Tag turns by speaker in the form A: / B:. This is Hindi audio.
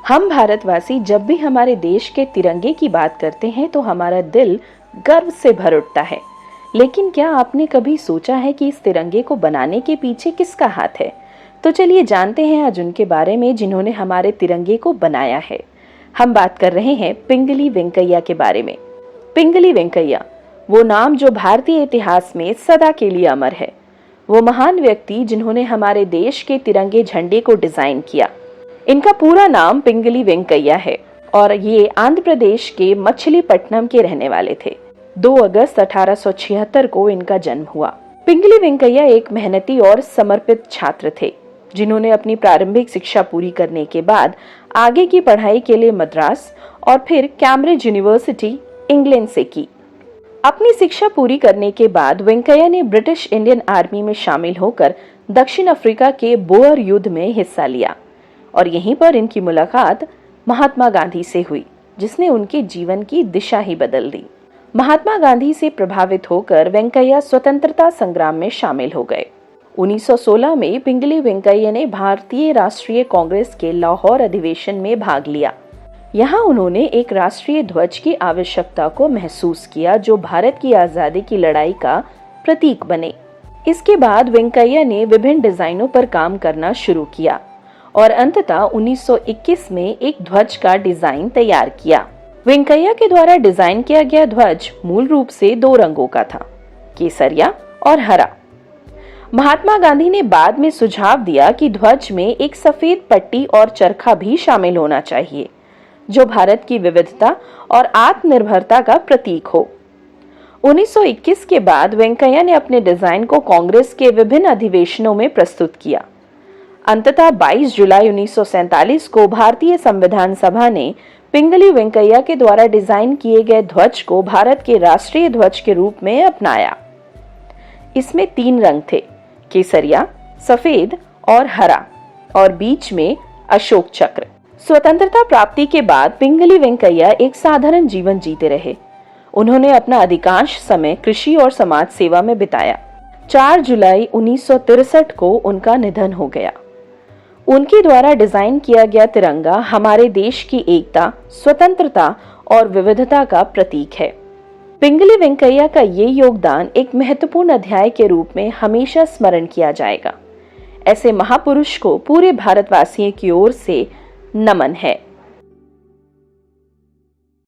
A: हम भारतवासी जब भी हमारे देश के तिरंगे की बात करते हैं तो हमारा दिल गर्व से भर उठता है। लेकिन क्या आपने कभी सोचा है कि इस तिरंगे को बनाने के पीछे किसका हाथ है? तो चलिए जानते हैं आज उनके बारे में जिन्होंने हमारे तिरंगे को बनाया है। हम बात कर रहे हैं पिंगली वेंकैया के बारे में। पिंगली वेंकैया वो नाम जो भारतीय इतिहास में सदा के लिए अमर है। वो महान व्यक्ति जिन्होंने हमारे देश के तिरंगे झंडे को डिजाइन किया। इनका पूरा नाम पिंगली वेंकैया है और ये आंध्र प्रदेश के मछलीपट्टनम के रहने वाले थे। 2 अगस्त 1876 को इनका जन्म हुआ। पिंगली वेंकैया एक मेहनती और समर्पित छात्र थे जिन्होंने अपनी प्रारंभिक शिक्षा पूरी करने के बाद आगे की पढ़ाई के लिए मद्रास और फिर कैम्ब्रिज यूनिवर्सिटी इंग्लैंड से की। अपनी शिक्षा पूरी करने के बाद वेंकैया ने ब्रिटिश इंडियन आर्मी में शामिल होकर दक्षिण अफ्रीका के बोअर युद्ध में हिस्सा लिया और यहीं पर इनकी मुलाकात महात्मा गांधी से हुई, जिसने उनके जीवन की दिशा ही बदल दी। महात्मा गांधी से प्रभावित होकर वेंकैया स्वतंत्रता संग्राम में शामिल हो गए। 1916 में पिंगली वेंकैया ने भारतीय राष्ट्रीय कांग्रेस के लाहौर अधिवेशन में भाग लिया। यहाँ उन्होंने एक राष्ट्रीय ध्वज की आवश्यकता को महसूस किया जो भारत की आजादी की लड़ाई का प्रतीक बने। इसके बाद वेंकैया ने विभिन्न डिजाइनों पर काम करना शुरू किया और अंततः 1921 में एक ध्वज का डिजाइन तैयार किया। वेंकैया के द्वारा डिजाइन किया गया ध्वज मूल रूप से 2 रंगों का था, केसरिया और हरा। महात्मा गांधी ने बाद में सुझाव दिया कि ध्वज में एक सफेद पट्टी और चरखा भी शामिल होना चाहिए, जो भारत की विविधता और आत्मनिर्भरता का प्रतीक हो। 1921 के बाद वेंकैया ने अपने डिजाइन को कांग्रेस के विभिन्न अधिवेशनों में प्रस्तुत किया। अंततः 22 जुलाई 1947 को भारतीय संविधान सभा ने पिंगली वेंकैया के द्वारा डिजाइन किए गए ध्वज को भारत के राष्ट्रीय ध्वज के रूप में अपनाया। इसमें 3 रंग थे, केसरिया, सफेद और हरा, और बीच में अशोक चक्र। स्वतंत्रता प्राप्ति के बाद पिंगली वेंकैया एक साधारण जीवन जीते रहे। उन्होंने अपना अधिकांश समय कृषि और समाज सेवा में बिताया। 4 जुलाई 1963 को उनका निधन हो गया। उनके द्वारा डिजाइन किया गया तिरंगा हमारे देश की एकता, स्वतंत्रता और विविधता का प्रतीक है। पिंगली वेंकैया का ये योगदान एक महत्वपूर्ण अध्याय के रूप में हमेशा स्मरण किया जाएगा। ऐसे महापुरुष को पूरे भारतवासियों की ओर से नमन है।